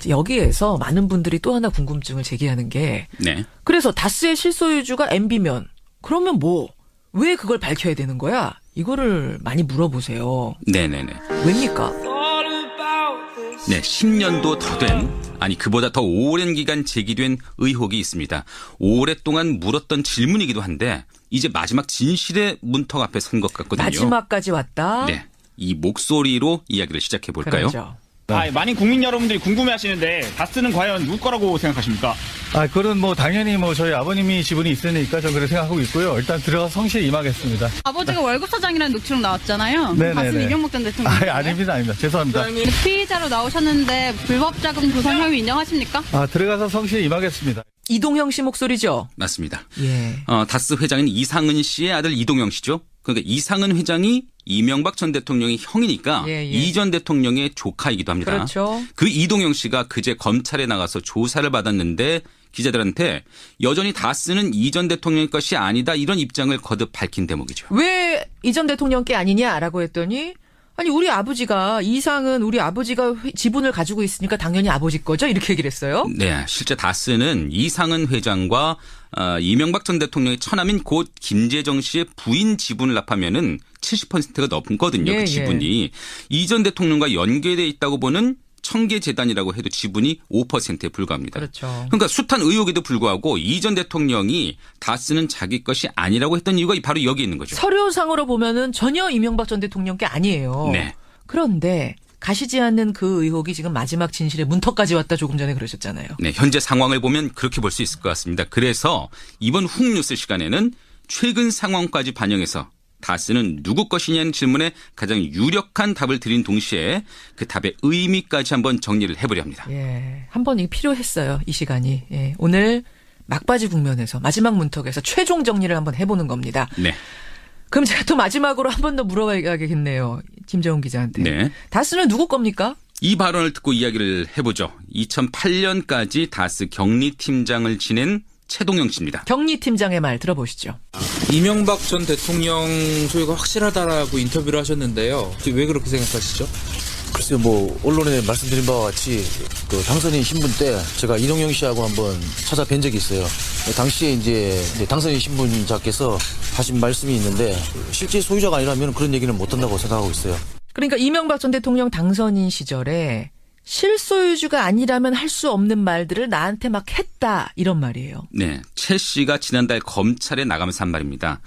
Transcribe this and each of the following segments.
여기에서 많은 분들이 또 하나 궁금증을 제기하는 게 네. 그래서 다스의 실소유주가 MB면 그러면 뭐 왜 그걸 밝혀야 되는 거야? 이거를 많이 물어보세요. 네네네. 왜입니까? 네, 10년도 더 된, 아니 그보다 더 오랜 기간 제기된 의혹이 있습니다. 오랫동안 물었던 질문이기도 한데 이제 마지막 진실의 문턱 앞에 선 것 같거든요. 마지막까지 왔다. 네, 이 목소리로 이야기를 시작해 볼까요? 그렇죠. 많은 국민 여러분들이 궁금해하시는데 다스는 과연 누구 거라고 생각하십니까? 그건 뭐 당연히 뭐 저희 아버님이 지분이 있으니까 저는 그렇게 생각하고 있고요. 일단 들어가 성실히 임하겠습니다. 아버지가 월급 사장이라는 녹취록 나왔잖아요. 네네네. 다스는 이명박 전 대통령. 아닙니다. 죄송합니다. 피의자로 나오셨는데 불법 자금 조성 혐의 인정하십니까? 들어가서 성실히 임하겠습니다. 이동형 씨 목소리죠? 맞습니다. 예. 다스 회장인 이상은 씨의 아들 이동영 씨죠. 그러니까 이상은 회장이 이명박 전 대통령의 형이니까 예. 이 전 대통령의 조카이기도 합니다. 그렇죠. 그 이동영 씨가 그제 검찰에 나가서 조사를 받았는데 기자들한테 여전히 다스는 이 전 대통령의 것이 아니다 이런 입장을 거듭 밝힌 대목이죠. 왜 이 전 대통령께 아니냐라고 했더니 아니 우리 아버지가 이상은 우리 아버지가 지분을 가지고 있으니까 당연히 아버지 거죠 이렇게 얘기를 했어요. 네, 실제 다스는 이상은 회장과 이명박 전 대통령의 처남인 곧 김재정 씨의 부인 지분을 합하면은 70%가 넘거든요. 예, 그 지분이 이 전 대통령과 연계돼 있다고 보는 청계재단이라고 해도 지분이 5%에 불과합니다. 그렇죠. 그러니까 숱한 의혹에도 불구하고 이 전 대통령이 다스는 자기 것이 아니라고 했던 이유가 바로 여기 있는 거죠. 서류상으로 보면은 전혀 이명박 전 대통령 게 아니에요. 네. 그런데 가시지 않는 그 의혹이 지금 마지막 진실의 문턱까지 왔다 조금 전에 그러셨잖아요. 네, 현재 상황을 보면 그렇게 볼 수 있을 것 같습니다. 그래서 이번 훅뉴스 시간에는 최근 상황까지 반영해서 다스는 누구 것이냐는 질문에 가장 유력한 답을 드린 동시에 그 답의 의미까지 한번 정리를 해보려 합니다. 예. 한번 이게 필요했어요. 이 시간이. 예. 오늘 막바지 국면에서 마지막 문턱에서 최종 정리를 한번 해보는 겁니다. 네. 그럼 제가 또 마지막으로 한 번 더 물어봐야겠네요. 김정은 기자한테. 네. 다스는 누구 겁니까? 이 발언을 듣고 이야기를 해보죠. 2008년까지 다스 격리팀장을 지낸 최동영 씨입니다. 격리팀장의 말 들어보시죠. 이명박 전 대통령 소유가 확실하다라고 인터뷰를 하셨는데요. 왜 그렇게 생각하시죠? 글쎄요, 뭐 언론에 말씀드린 바와 같이 그 당선인 신분 때 제가 이동영 씨하고 한번 찾아뵌 적이 있어요. 당시에 이제 당선인 신분자께서 하신 말씀이 있는데 실제 소유자가 아니라면 그런 얘기는 못한다고 생각하고 있어요. 그러니까 이명박 전 대통령 당선인 시절에 실소유주가 아니라면 할 수 없는 말들을 나한테 막 했다 이런 말이에요. 네, 최 씨가 지난달 검찰에 나가면서 한 말입니다.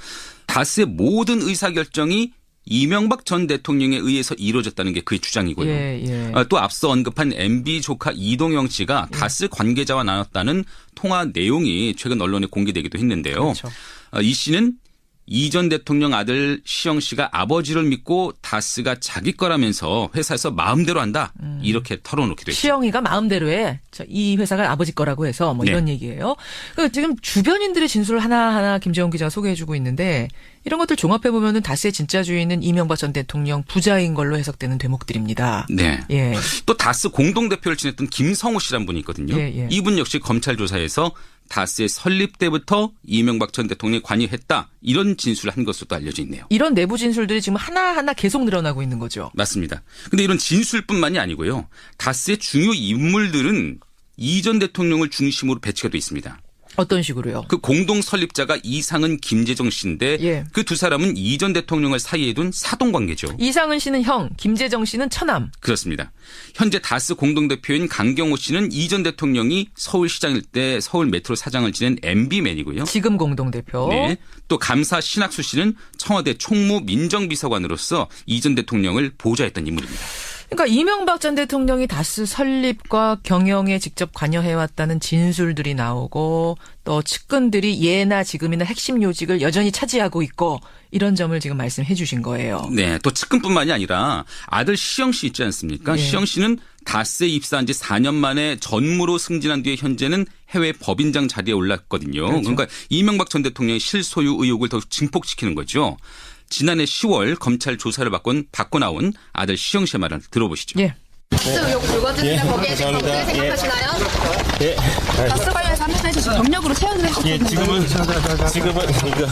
다스의 모든 의사결정이 이명박 전 대통령에 의해서 이루어졌다는 게 그의 주장이고요. 예. 또 앞서 언급한 MB 조카 이동영 씨가 다스 관계자와 나눴다는 통화 내용이 최근 언론에 공개되기도 했는데요. 그렇죠. 이 씨는 이 전 대통령 아들 시영 씨가 아버지를 믿고 다스가 자기 거라면서 회사에서 마음대로 한다. 이렇게 털어놓기도 했죠. 시영이가 마음대로 해. 이 회사가 아버지 거라고 해서 뭐 이런 얘기예요. 지금 주변인들의 진술을 하나하나 김재원 기자가 소개해주고 있는데 이런 것들 종합해보면은 다스의 진짜 주인은 이명박 전 대통령 부자인 걸로 해석되는 대목들입니다. 네. 예. 또 다스 공동대표를 지냈던 김성호 씨라는 분이 있거든요. 예. 이분 역시 검찰 조사에서 다스의 설립 때부터 이명박 전 대통령이 관여했다. 이런 진술을 한 것으로도 알려져 있네요. 이런 내부 진술들이 지금 하나하나 계속 늘어나고 있는 거죠. 맞습니다. 근데 이런 진술뿐만이 아니고요. 다스의 중요 인물들은 이 전 대통령을 중심으로 배치가 돼 있습니다. 어떤 식으로요? 그 공동 설립자가 이상은 김재정 씨인데 예. 그 두 사람은 이 전 대통령을 사이에 둔 사돈관계죠. 이상은 씨는 형, 김재정 씨는 처남. 그렇습니다. 현재 다스 공동대표인 강경호 씨는 이 전 대통령이 서울시장일 때 서울 메트로 사장을 지낸 MB맨이고요. 지금 공동대표. 네. 또 감사 신학수 씨는 청와대 총무 민정비서관으로서 이 전 대통령을 보좌했던 인물입니다. 그러니까 이명박 전 대통령이 다스 설립과 경영에 직접 관여해왔다는 진술들이 나오고 또 측근들이 예나 지금이나 핵심 요직을 여전히 차지하고 있고 이런 점을 지금 말씀해 주신 거예요. 네. 또 측근뿐만이 아니라 아들 시영 씨 있지 않습니까? 예. 시영 씨는 다스에 입사한 지 4년 만에 전무로 승진한 뒤에 현재는 해외 법인장 자리에 올랐거든요. 그렇죠. 그러니까 이명박 전 대통령의 실소유 의혹을 더욱 증폭시키는 거죠. 지난해 10월 검찰 조사를 받고 나온 아들 시영 씨의 말을 들어보시죠. 예. 다스 의혹 불거지는데 거기에 대해서 어떻게 생각하시나요? 예. 다스 관련해서 하면서 지금 경력으로 채용을 해주셨는데 예, 지금은 이거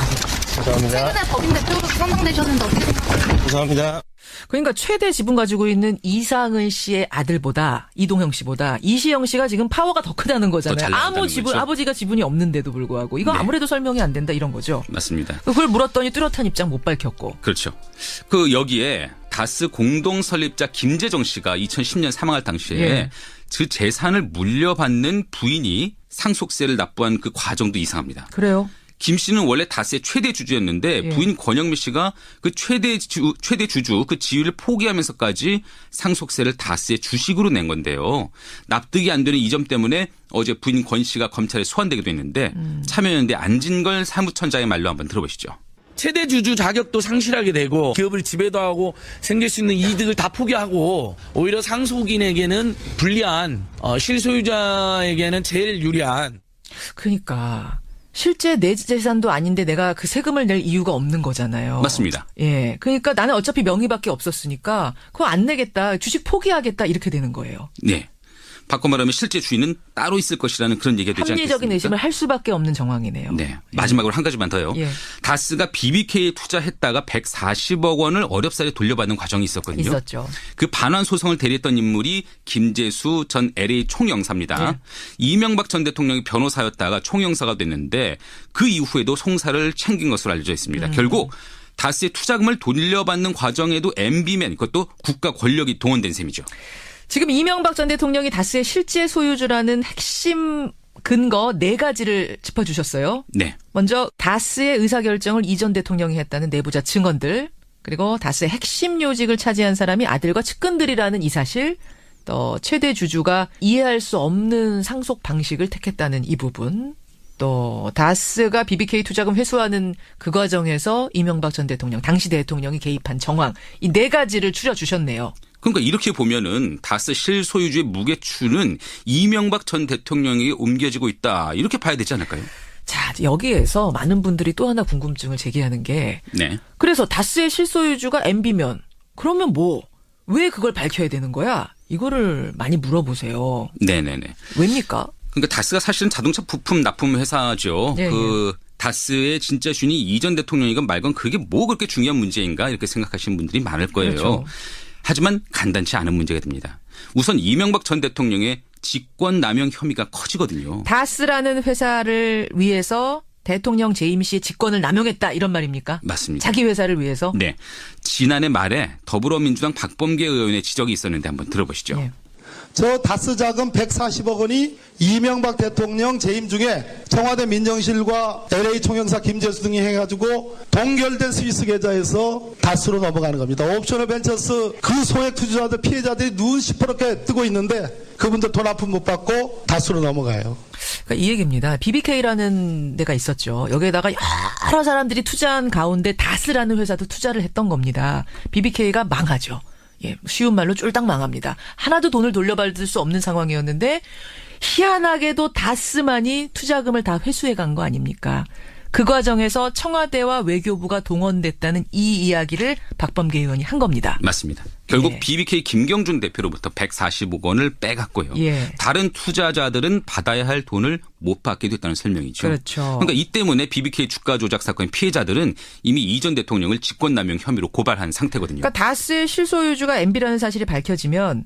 죄송합니다. 최근에 법인 대표로 선정되셨는데 어떻게 생각하세요? 죄송합니다. 그러니까 최대 지분 가지고 있는 이상은 씨의 아들보다 이동형 씨보다 이시영 씨가 지금 파워가 더 크다는 더 잘 거잖아요. 나간다는 아무 지분 거죠. 아버지가 지분이 없는데도 불구하고 이거 네. 아무래도 설명이 안 된다 이런 거죠. 맞습니다. 그걸 물었더니 뚜렷한 입장 못 밝혔고. 그렇죠. 그 여기에 다스 공동 설립자 김재정 씨가 2010년 사망할 당시에 예. 그 재산을 물려받는 부인이 상속세를 납부한 그 과정도 이상합니다. 그래요? 김 씨는 원래 다스의 최대 주주였는데 예. 부인 권영미 씨가 그 최대 주주 그 지위를 포기하면서까지 상속세를 다스의 주식으로 낸 건데요. 납득이 안 되는 이 점 때문에 어제 부인 권 씨가 검찰에 소환되기도 했는데 참여연대 안진걸 사무처장의 말로 한번 들어보시죠. 최대 주주 자격도 상실하게 되고 기업을 지배도 하고 생길 수 있는 이득을 다 포기하고 오히려 상속인에게는 불리한 실소유자에게는 제일 유리한 그러니까 실제 내 재산도 아닌데 내가 그 세금을 낼 이유가 없는 거잖아요. 맞습니다. 예. 그러니까 나는 어차피 명의밖에 없었으니까 그거 안 내겠다. 주식 포기하겠다. 이렇게 되는 거예요. 네. 바꿔 말하면 실제 주인은 따로 있을 것이라는 그런 얘기가 되지 않겠습니까? 합리적인 의심을 할 수밖에 없는 정황이네요. 네. 마지막으로 한 가지만 더요. 예. 다스가 BBK에 투자했다가 140억 원을 어렵사리 돌려받는 과정이 있었거든요. 있었죠. 그 반환 소송을 대리했던 인물이 김재수 전 LA 총영사입니다. 네. 이명박 전 대통령이 변호사였다가 총영사가 됐는데 그 이후에도 송사를 챙긴 것으로 알려져 있습니다. 결국 다스의 투자금을 돌려받는 과정에도 MB맨 그것도 국가 권력이 동원된 셈이죠. 지금 이명박 전 대통령이 다스의 실제 소유주라는 핵심 근거 4가지를 짚어주셨어요. 네. 먼저 다스의 의사결정을 이 전 대통령이 했다는 내부자 증언들, 그리고 다스의 핵심 요직을 차지한 사람이 아들과 측근들이라는 이 사실, 또 최대 주주가 이해할 수 없는 상속 방식을 택했다는 이 부분, 또 다스가 BBK 투자금 회수하는 그 과정에서 이명박 전 대통령, 당시 대통령이 개입한 정황, 이 4가지를 추려주셨네요. 그러니까 이렇게 보면은 다스 실소유주의 무게추는 이명박 전 대통령에게 옮겨지고 있다. 이렇게 봐야 되지 않을까요? 자, 여기에서 많은 분들이 또 하나 궁금증을 제기하는 게 네. 그래서 다스의 실소유주가 MB면 그러면 뭐 왜 그걸 밝혀야 되는 거야? 이거를 많이 물어보세요. 네네네. 왜입니까? 그러니까 다스가 사실은 자동차 부품 납품 회사죠. 예, 다스의 진짜 주인이 이 전 대통령이건 말건 그게 뭐 그렇게 중요한 문제인가 이렇게 생각하시는 분들이 많을 거예요. 그렇죠. 하지만 간단치 않은 문제가 됩니다. 우선 이명박 전 대통령의 직권 남용 혐의가 커지거든요. 다스라는 회사를 위해서 대통령 재임 시에 직권을 남용했다 이런 말입니까? 맞습니다. 자기 회사를 위해서? 네. 지난해 말에 더불어민주당 박범계 의원의 지적이 있었는데 한번 들어보시죠. 예. 저 다스 자금 140억 원이 이명박 대통령 재임 중에 청와대 민정실과 LA 총영사 김재수 등이 해가지고 동결된 스위스 계좌에서 다스로 넘어가는 겁니다. 옵셔널 벤처스 그 소액 투자자들 피해자들이 눈 시퍼렇게 뜨고 있는데 그분들 돈 한 푼 못 받고 다스로 넘어가요. 그러니까 이 얘기입니다. BBK라는 데가 있었죠. 여기에다가 여러 사람들이 투자한 가운데 다스라는 회사도 투자를 했던 겁니다. BBK가 망하죠. 예, 쉬운 말로 쫄딱 망합니다. 하나도 돈을 돌려받을 수 없는 상황이었는데 희한하게도 다스만이 투자금을 다 회수해 간 거 아닙니까? 그 과정에서 청와대와 외교부가 동원됐다는 이 이야기를 박범계 의원이 한 겁니다. 맞습니다. 결국 예. BBK 김경준 대표로부터 140억 원을 빼갔고요. 예. 다른 투자자들은 받아야 할 돈을 못 받게 됐다는 설명이죠. 그렇죠. 그러니까 이 때문에 BBK 주가 조작 사건의 피해자들은 이미 이 전 대통령을 직권남용 혐의로 고발한 상태거든요. 그러니까 다스의 실소유주가 MB라는 사실이 밝혀지면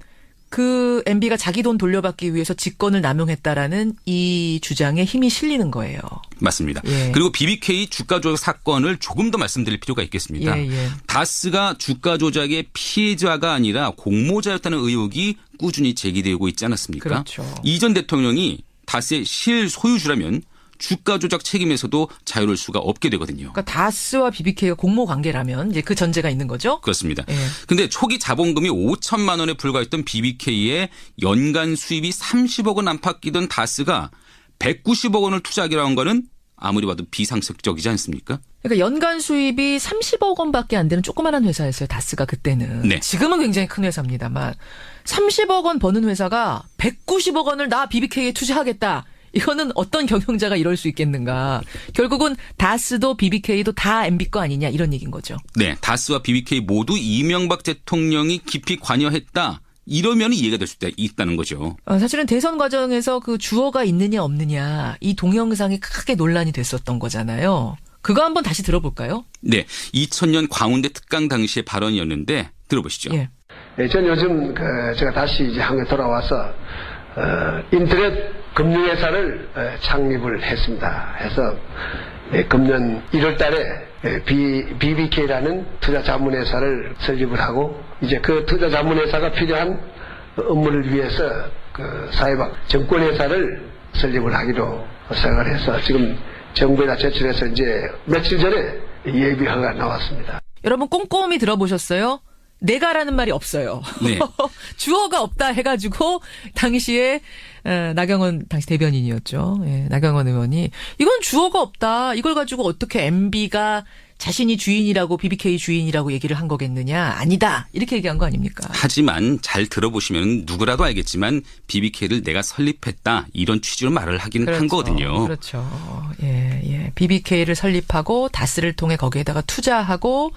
그 MB가 자기 돈 돌려받기 위해서 직권을 남용했다라는 이 주장에 힘이 실리는 거예요. 맞습니다. 예. 그리고 BBK 주가 조작 사건을 조금 더 말씀드릴 필요가 있겠습니다. 예. 다스가 주가 조작의 피해자가 아니라 공모자였다는 의혹이 꾸준히 제기되고 있지 않았습니까? 그렇죠. 이 전 대통령이 다스의 실소유주라면 주가 조작 책임에서도 자유로울 수가 없게 되거든요. 그러니까 다스와 BBK가 공모 관계라면 이제 그 전제가 있는 거죠. 그렇습니다. 예. 근데 초기 자본금이 5천만 원에 불과했던 BBK의 연간 수입이 30억 원 안팎이던 다스가 190억 원을 투자하기로 한 거는 아무리 봐도 비상식적이지 않습니까? 그러니까 연간 수입이 30억 원밖에 안 되는 조그마한 회사였어요. 다스가 그때는. 네. 지금은 굉장히 큰 회사입니다만 30억 원 버는 회사가 190억 원을 나 BBK에 투자하겠다. 이거는 어떤 경영자가 이럴 수 있겠는가. 결국은 다스도 BBK도 다 MB 거 아니냐 이런 얘기인 거죠. 네. 다스와 BBK 모두 이명박 대통령이 깊이 관여했다. 이러면 이해가 될 수 있다는 거죠. 사실은 대선 과정에서 그 주어가 있느냐 없느냐 이 동영상이 크게 논란이 됐었던 거잖아요. 그거 한번 다시 들어볼까요? 네. 2000년 광운대 특강 당시의 발언이었는데 들어보시죠. 예. 전 요즘 제가 다시 이제 한국에 돌아와서 인터넷 금융회사를 창립을 했습니다. 해서 금년 1월 달에 BBK라는 투자자문회사를 설립을 하고 이제 그 투자자문회사가 필요한 업무를 위해서 그 사회박 정권회사를 설립을 하기로 생각을 해서 지금 정부에다 제출해서 이제 며칠 전에 예비허가 나왔습니다. 여러분 꼼꼼히 들어보셨어요? 내가라는 말이 없어요. 네. 주어가 없다 해가지고 당시에 나경원 당시 대변인이었죠. 예, 나경원 의원이 이건 주어가 없다. 이걸 가지고 어떻게 MB가 자신이 주인이라고 BBK 주인이라고 얘기를 한 거겠느냐. 아니다. 이렇게 얘기한 거 아닙니까? 하지만 잘 들어보시면 누구라도 알겠지만 BBK를 내가 설립했다. 이런 취지로 말을 하긴 한 거거든요. 그렇죠. 예. BBK를 설립하고 다스를 통해 거기에다가 투자하고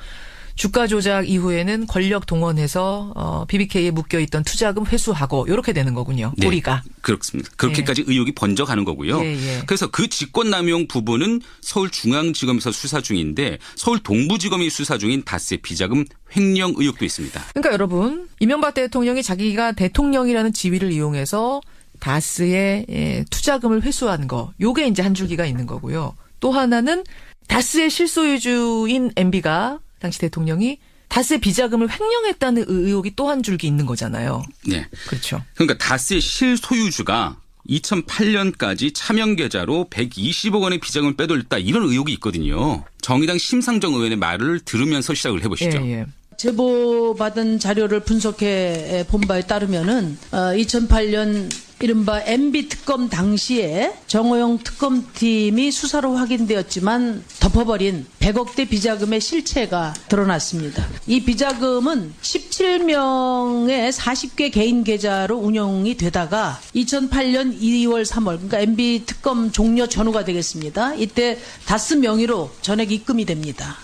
주가 조작 이후에는 권력 동원해서 BBK에 묶여있던 투자금 회수하고 이렇게 되는 거군요. 네, 꼬리가. 그렇습니다. 그렇게까지 의혹이 번져가는 거고요. 그래서 그 직권남용 부분은 서울중앙지검에서 수사 중인데 서울 동부지검이 수사 중인 다스의 비자금 횡령 의혹도 있습니다. 그러니까 여러분 이명박 대통령이 자기가 대통령이라는 지위를 이용해서 다스의 투자금을 회수한 거 요게 이제 한 줄기가 있는 거고요. 또 하나는 다스의 실소유주인 MB가 당시 대통령이 다스의 비자금을 횡령했다는 의혹이 또 한 줄기 있는 거잖아요. 네. 그렇죠. 그러니까 다스의 실소유주가 2008년까지 차명 계좌로 120억 원의 비자금을 빼돌렸다 이런 의혹이 있거든요. 정의당 심상정 의원의 말을 들으면서 시작을 해보시죠. 예. 제보받은 자료를 분석해 본 바에 따르면은 2008년 이른바 MB 특검 당시에 정호영 특검팀이 수사로 확인되었지만 덮어버린 100억대 비자금의 실체가 드러났습니다. 이 비자금은 17명의 40개 개인 계좌로 운영이 되다가 2008년 2월 3월 그러니까 MB 특검 종료 전후가 되겠습니다. 이때 다스 명의로 전액 입금이 됩니다.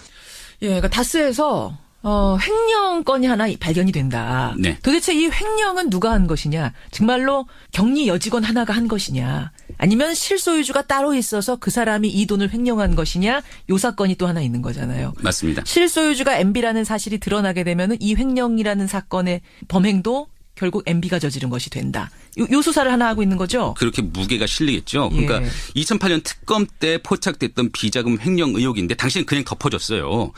예, 그러니까 다스에서 횡령 건이 하나 발견이 된다. 네. 도대체 이 횡령은 누가 한 것이냐? 정말로 격리 여직원 하나가 한 것이냐? 아니면 실소유주가 따로 있어서 그 사람이 이 돈을 횡령한 것이냐? 요 사건이 또 하나 있는 거잖아요. 맞습니다. 실소유주가 MB라는 사실이 드러나게 되면 이 횡령이라는 사건의 범행도 결국 MB가 저지른 것이 된다. 요 수사를 하나 하고 있는 거죠? 그렇게 무게가 실리겠죠. 그러니까 예. 2008년 특검 때 포착됐던 비자금 횡령 의혹인데 당시는 그냥 덮어줬어요.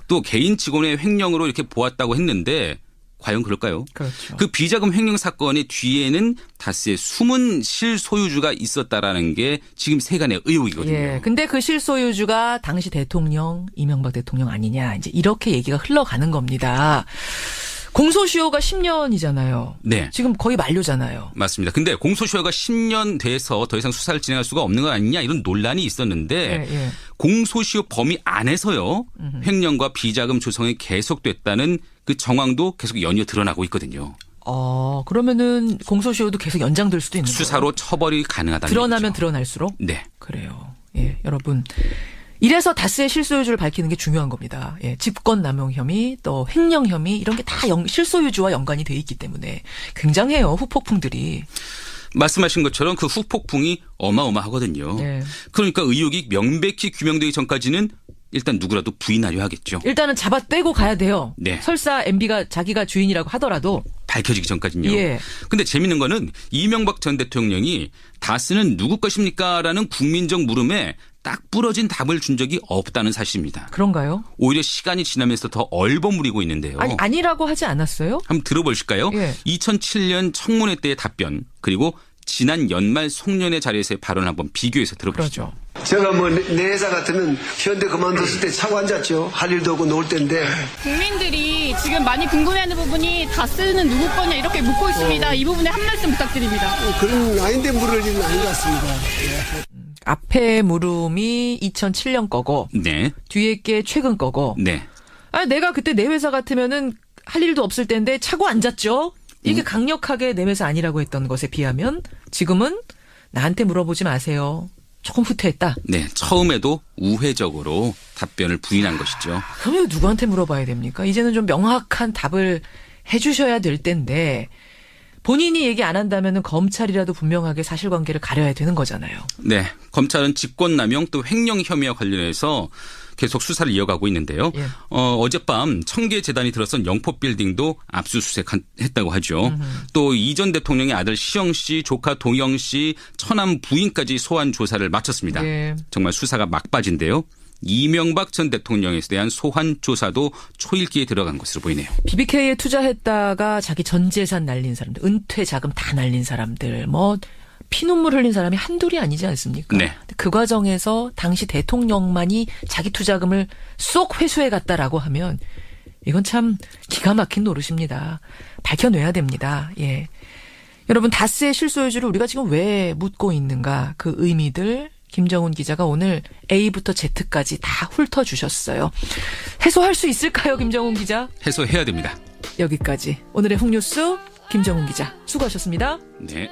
또 개인 직원의 횡령으로 이렇게 보았다고 했는데 과연 그럴까요? 그렇죠. 그 비자금 횡령 사건의 뒤에는 다스의 숨은 실소유주가 있었다라는 게 지금 세간의 의혹이거든요. 예. 근데 그 실소유주가 당시 대통령 이명박 대통령 아니냐. 이제 이렇게 얘기가 흘러가는 겁니다. 공소시효가 10년이잖아요. 네. 지금 거의 만료잖아요. 맞습니다. 근데 공소시효가 10년 돼서 더 이상 수사를 진행할 수가 없는 거 아니냐 이런 논란이 있었는데 예. 공소시효 범위 안에서요. 횡령과 비자금 조성이 계속됐다는 그 정황도 계속 연이어 드러나고 있거든요. 그러면은 공소시효도 계속 연장될 수도 있는 거예요. 수사로 처벌이 가능하다는 드러나면 얘기죠. 드러날수록? 네. 그래요. 예, 여러분. 이래서 다스의 실소유주를 밝히는 게 중요한 겁니다. 예, 집권남용 혐의, 또 횡령 혐의 이런 게 다 실소유주와 연관이 돼 있기 때문에 굉장해요. 후폭풍들이. 말씀하신 것처럼 그 후폭풍이 어마어마하거든요. 네. 그러니까 의혹이 명백히 규명되기 전까지는 일단 누구라도 부인하려 하겠죠. 일단은 잡아떼고 가야 돼요. 네. 설사 MB가 자기가 주인이라고 하더라도. 밝혀지기 전까지는요. 예. 근데 재밌는 거는 이명박 전 대통령이 다스는 누구 것입니까? 라는 국민적 물음에 딱 부러진 답을 준 적이 없다는 사실입니다. 그런가요? 오히려 시간이 지나면서 더 얼버무리고 있는데요. 아니라고 하지 않았어요? 한번 들어보실까요? 예. 2007년 청문회 때의 답변 그리고 지난 연말 송년회 자리에서의 발언을 한번 비교해서 들어보시죠. 그렇죠. 제가 내 회사 같으면 현대 그만뒀을 때 차고 앉았죠. 할 일도 없고 놀 때인데. 국민들이 지금 많이 궁금해하는 부분이 다스는 누구 거냐 이렇게 묻고 있습니다. 이 부분에 한 말씀 부탁드립니다. 그런 아닌데 물을 일은 아닌 것 같습니다. 앞에 물음이 2007년 거고 네. 뒤에 게 최근 거고. 네. 내가 그때 내 회사 같으면은 할 일도 없을 때인데 차고 앉았죠. 이게 강력하게 내 회사 아니라고 했던 것에 비하면 지금은 나한테 물어보지 마세요. 조금 후퇴했다. 네. 처음에도 우회적으로 답변을 부인한 것이죠. 그럼 누구한테 물어봐야 됩니까? 이제는 좀 명확한 답을 해 주셔야 될 텐데 본인이 얘기 안 한다면은 검찰이라도 분명하게 사실관계를 가려야 되는 거잖아요. 네. 검찰은 직권남용 또 횡령 혐의와 관련해서 계속 수사를 이어가고 있는데요. 예. 어젯밤 청계재단이 들어선 영포빌딩도 압수수색했다고 하죠. 또 이 전 대통령의 아들 시영 씨, 조카 동영 씨, 처남 부인까지 소환 조사를 마쳤습니다. 예. 정말 수사가 막바지인데요. 이명박 전 대통령에 대한 소환 조사도 초읽기에 들어간 것으로 보이네요. BBK에 투자했다가 자기 전 재산 날린 사람들, 은퇴 자금 다 날린 사람들, 뭐 피눈물 흘린 사람이 한둘이 아니지 않습니까? 네. 그 과정에서 당시 대통령만이 자기 투자금을 쏙 회수해 갔다라고 하면 이건 참 기가 막힌 노릇입니다. 밝혀내야 됩니다. 예. 여러분, 다스의 실소유주를 우리가 지금 왜 묻고 있는가, 그 의미들 김정훈 기자가 오늘 A부터 Z까지 다 훑어주셨어요. 해소할 수 있을까요, 김정훈 기자? 해소해야 됩니다. 여기까지 오늘의 훅뉴스 김정훈 기자 수고하셨습니다. 네.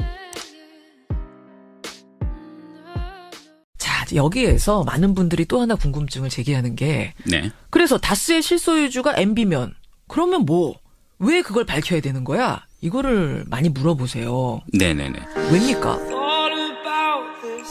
자, 여기에서 많은 분들이 또 하나 궁금증을 제기하는 게, 네. 그래서 다스의 실소유주가 MB면 그러면 뭐 왜 그걸 밝혀야 되는 거야? 이거를 많이 물어보세요. 네네네. 왜입니까?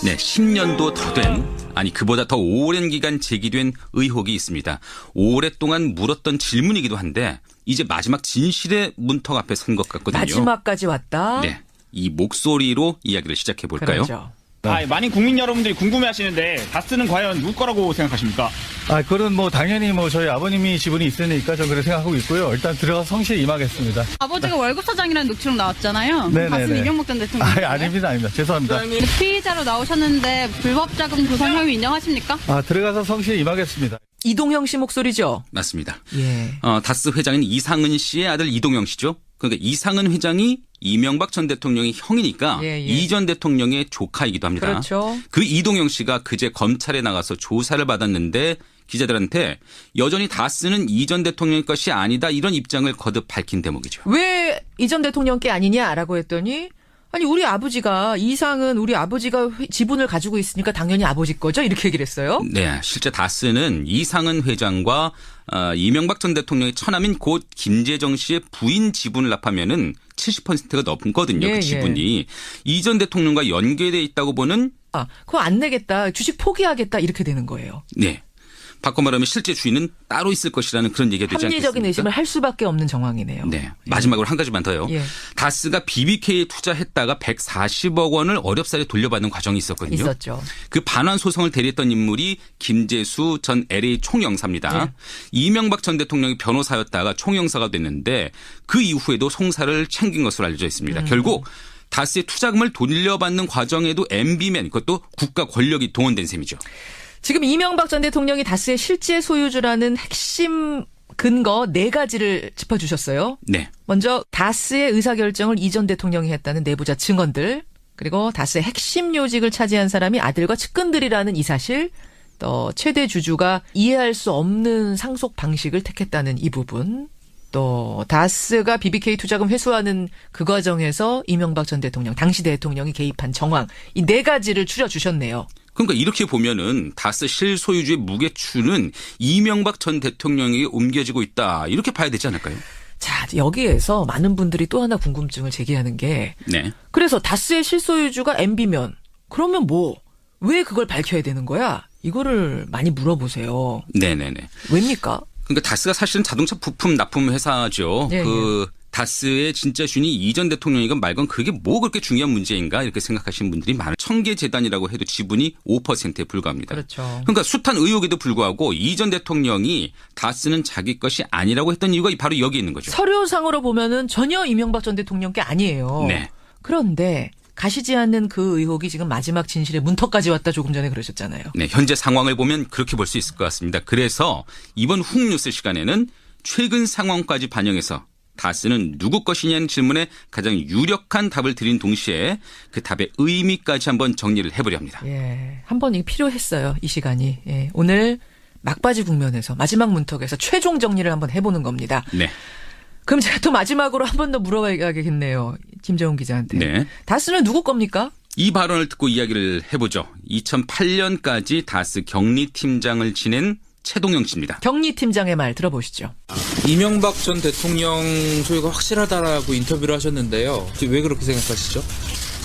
네, 10년도 더 된, 아니 그보다 더 오랜 기간 제기된 의혹이 있습니다. 오랫동안 물었던 질문이기도 한데 이제 마지막 진실의 문턱 앞에 선 것 같거든요. 마지막까지 왔다. 네, 이 목소리로 이야기를 시작해 볼까요? 그렇죠. 많은 국민 여러분들이 궁금해하시는데 다스는 과연 누구 거라고 생각하십니까? 그건 뭐 당연히 뭐 저희 아버님이 지분이 있으니까 저 그렇게 생각하고 있고요. 일단 들어가서 성실히 임하겠습니다. 아버지가 월급 사장이라는 녹취록 나왔잖아요. 네네네. 다스는 이명박 전 대통령. 아닙니다. 죄송합니다. 피의자로 나오셨는데 불법 자금 조성 혐의 인정하십니까? 들어가서 성실히 임하겠습니다. 이동형 씨 목소리죠? 맞습니다. 예. 다스 회장인 이상은 씨의 아들 이동영 씨죠. 그러니까 이상은 회장이 이명박 전 대통령의 형이니까 예, 예. 이 전 대통령의 조카이기도 합니다. 그렇죠. 그 이동영 씨가 그제 검찰에 나가서 조사를 받았는데 기자들한테 여전히 다스는 이 전 대통령의 것이 아니다, 이런 입장을 거듭 밝힌 대목이죠. 왜 이 전 대통령 게 아니냐라고 했더니, 아니 우리 아버지가, 이상은 우리 아버지가 지분을 가지고 있으니까 당연히 아버지 거죠, 이렇게 얘기를 했어요. 네, 실제 다스는 이상은 회장과 이명박 전 대통령의 처남인 곧 김재정 씨의 부인 지분을 합하면은 70%가 넘거든요. 예, 그 지분이. 이 전 대통령과 연계돼 있다고 보는. 그거 안 내겠다, 주식 포기하겠다, 이렇게 되는 거예요. 네. 바꿔 말하면 실제 주인은 따로 있을 것이라는 그런 얘기가 되지 않겠습니까? 합리적인 의심을 할 수밖에 없는 정황이네요. 네. 마지막으로 한 가지만 더요. 예. 다스가 BBK에 투자했다가 140억 원을 어렵사리 돌려받는 과정이 있었거든요. 있었죠. 그 반환 소송을 대리했던 인물이 김재수 전 LA 총영사입니다. 네. 이명박 전 대통령이 변호사였다가 총영사가 됐는데 그 이후에도 송사를 챙긴 것으로 알려져 있습니다. 결국 다스의 투자금을 돌려받는 과정에도 MB맨, 그것도 국가 권력이 동원된 셈이죠. 지금 이명박 전 대통령이 다스의 실제 소유주라는 핵심 근거 4가지를 짚어주셨어요. 네. 먼저 다스의 의사결정을 이 전 대통령이 했다는 내부자 증언들, 그리고 다스의 핵심 요직을 차지한 사람이 아들과 측근들이라는 이 사실, 또 최대 주주가 이해할 수 없는 상속 방식을 택했다는 이 부분, 또 다스가 BBK 투자금 회수하는 그 과정에서 이명박 전 대통령, 당시 대통령이 개입한 정황, 이 4가지를 추려주셨네요. 그러니까 이렇게 보면은 다스 실소유주의 무게추는 이명박 전 대통령에게 옮겨지고 있다, 이렇게 봐야 되지 않을까요? 자, 여기에서 많은 분들이 또 하나 궁금증을 제기하는 게, 네. 그래서 다스의 실소유주가 MB면 그러면 뭐 왜 그걸 밝혀야 되는 거야? 이거를 많이 물어보세요. 네네네. 왜입니까? 그러니까 다스가 사실은 자동차 부품 납품 회사죠. 예, 다스의 진짜 주인이 이 전 대통령이건 말건 그게 뭐 그렇게 중요한 문제인가, 이렇게 생각하시는 분들이 많아요. 청계재단이라고 해도 지분이 5%에 불과합니다. 그렇죠. 그러니까 숱한 의혹에도 불구하고 이 전 대통령이 다스는 자기 것이 아니라고 했던 이유가 바로 여기 있는 거죠. 서류상으로 보면은 전혀 이명박 전 대통령 게 아니에요. 네. 그런데 가시지 않는 그 의혹이 지금 마지막 진실의 문턱까지 왔다, 조금 전에 그러셨잖아요. 네, 현재 상황을 보면 그렇게 볼 수 있을 것 같습니다. 그래서 이번 훅뉴스 시간에는 최근 상황까지 반영해서 다스는 누구 것이냐는 질문에 가장 유력한 답을 드린 동시에 그 답의 의미까지 한번 정리를 해보려 합니다. 예, 한번 이게 필요했어요, 이 시간이. 예, 오늘 막바지 국면에서 마지막 문턱에서 최종 정리를 한번 해보는 겁니다. 네. 그럼 제가 또 마지막으로 한 번 더 물어봐야겠네요, 김정훈 기자한테. 네. 다스는 누구 겁니까? 이 발언을 듣고 이야기를 해보죠. 2008년까지 다스 격리팀장을 지낸 최동영 씨입니다. 경리팀장의 말 들어보시죠. 이명박 전 대통령 소유가 확실하다라고 인터뷰를 하셨는데요. 왜 그렇게 생각하시죠?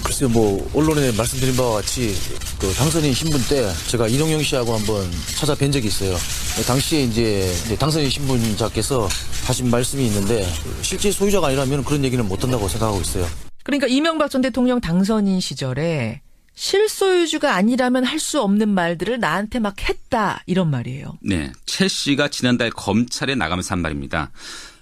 글쎄요, 뭐 언론에 말씀드린 바와 같이 그 당선인 신분 때 제가 이동영 씨하고 한번 찾아뵌 적이 있어요. 당시에 이제 당선인 신분자께서 하신 말씀이 있는데 실제 소유자가 아니라면 그런 얘기는 못 한다고 생각하고 있어요. 그러니까 이명박 전 대통령 당선인 시절에 실소유주가 아니라면 할 수 없는 말들을 나한테 막 했다 이런 말이에요. 네, 최 씨가 지난달 검찰에 나가면서 한 말입니다.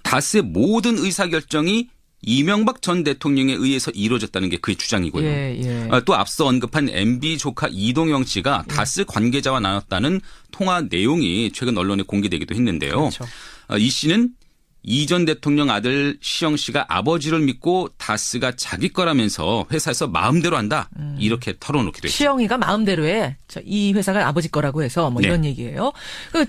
다스의 모든 의사결정이 이명박 전 대통령에 의해서 이루어졌다는 게 그의 주장이고요. 예. 또 앞서 언급한 MB 조카 이동영 씨가 다스 관계자와 나눴다는 통화 내용이 최근 언론에 공개되기도 했는데요. 그렇죠. 이 씨는 이 전 대통령 아들 시영 씨가 아버지를 믿고 다스가 자기 거라면서 회사에서 마음대로 한다. 이렇게 털어놓기도 했죠. 시영이가 마음대로 해. 이 회사가 아버지 거라고 해서 뭐 이런 얘기예요.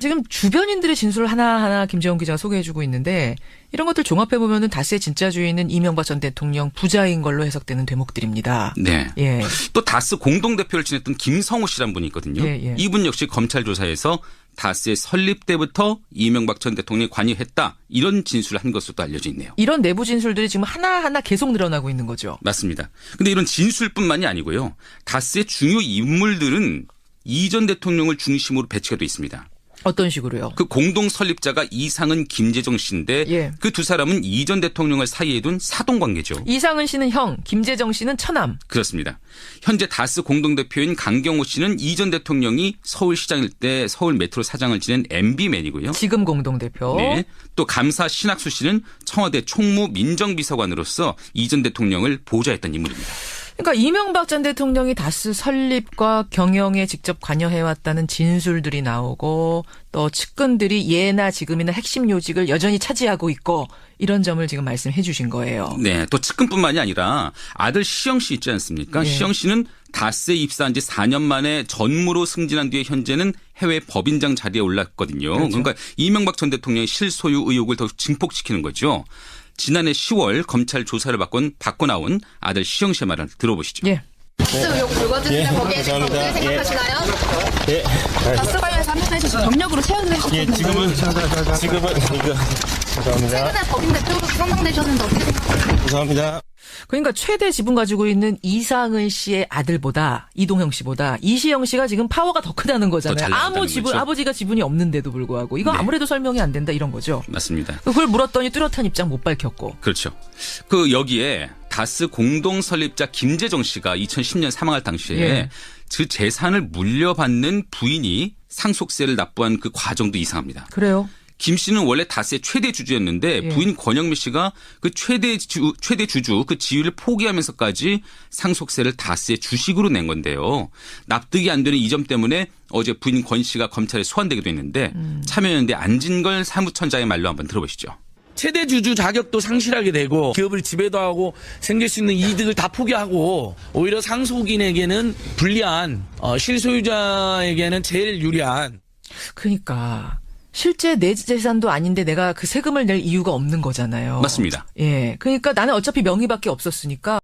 지금 주변인들의 진술을 하나하나 김재원 기자가 소개해주고 있는데 이런 것들 종합해보면은 다스의 진짜 주인은 이명박 전 대통령 부자인 걸로 해석되는 대목들입니다. 네. 예. 또 다스 공동대표를 지냈던 김성우 씨란 분이 있거든요. 예. 이분 역시 검찰 조사에서 다스의 설립 때부터 이명박 전 대통령이 관여했다. 이런 진술을 한 것으로 또 알려져 있네요. 이런 내부 진술들이 지금 하나하나 계속 늘어나고 있는 거죠. 맞습니다. 근데 이런 진술뿐만이 아니고요. 다스의 중요 인물들은 이 전 대통령을 중심으로 배치가 돼 있습니다. 어떤 식으로요? 그 공동 설립자가 이상은 김재정 씨인데 그 두 사람은 이 전 대통령을 사이에 둔 사돈 관계죠. 이상은 씨는 형, 김재정 씨는 처남. 그렇습니다. 현재 다스 공동대표인 강경호 씨는 이 전 대통령이 서울시장일 때 서울 메트로 사장을 지낸 MB맨이고요. 지금 공동대표. 네. 또 감사 신학수 씨는 청와대 총무 민정비서관으로서 이 전 대통령을 보좌했던 인물입니다. 그러니까 이명박 전 대통령이 다스 설립과 경영에 직접 관여해왔다는 진술들이 나오고 또 측근들이 예나 지금이나 핵심 요직을 여전히 차지하고 있고 이런 점을 지금 말씀해 주신 거예요. 네. 또 측근뿐만이 아니라 아들 시영 씨 있지 않습니까? 시영 씨는 다스에 입사한 지 4년 만에 전무로 승진한 뒤에 현재는 해외 법인장 자리에 올랐거든요. 그렇죠. 그러니까 이명박 전 대통령의 실소유 의혹을 더욱 증폭시키는 거죠. 지난해 10월 검찰 조사를 받고 나온 아들 시영 씨의 말을 들어보시죠. 예. 다스 의혹 불거지는데 거기에 대해서 어떻게 생각하시나요? 예. 다스 관련해서 한 회사에서 지금 경력으로 채용을 해주셨는데 예, 지금은 이거 죄송합니다. 최근에 법인 대표로 선정되셨는데 어떻게 생각하세요? 죄송합니다. 그러니까 최대 지분 가지고 있는 이상은 씨의 아들보다 이동영 씨보다 이시영 씨가 지금 파워가 더 크다는 더 잘 거잖아요. 나간다는 아무 지분 거죠. 아버지가 지분이 없는데도 불구하고 이거 아무래도 설명이 안 된다 이런 거죠. 맞습니다. 그걸 물었더니 뚜렷한 입장 못 밝혔고. 그렇죠. 여기에 다스 공동 설립자 김재정 씨가 2010년 사망할 당시에 그 재산을 물려받는 부인이 상속세를 납부한 그 과정도 이상합니다. 그래요? 김 씨는 원래 다스의 최대 주주였는데 부인 권영미 씨가 그 최대 주주 그 지위를 포기하면서까지 상속세를 다스의 주식으로 낸 건데요. 납득이 안 되는 이 점 때문에 어제 부인 권 씨가 검찰에 소환되기도 했는데 참여연대 안진걸 사무처장의 말로 한번 들어보시죠. 최대 주주 자격도 상실하게 되고 기업을 지배도 하고 생길 수 있는 이득을 다 포기하고 오히려 상속인에게는 불리한 실소유자에게는 제일 유리한. 그러니까 실제 내 재산도 아닌데 내가 그 세금을 낼 이유가 없는 거잖아요. 맞습니다. 예. 그러니까 나는 어차피 명의밖에 없었으니까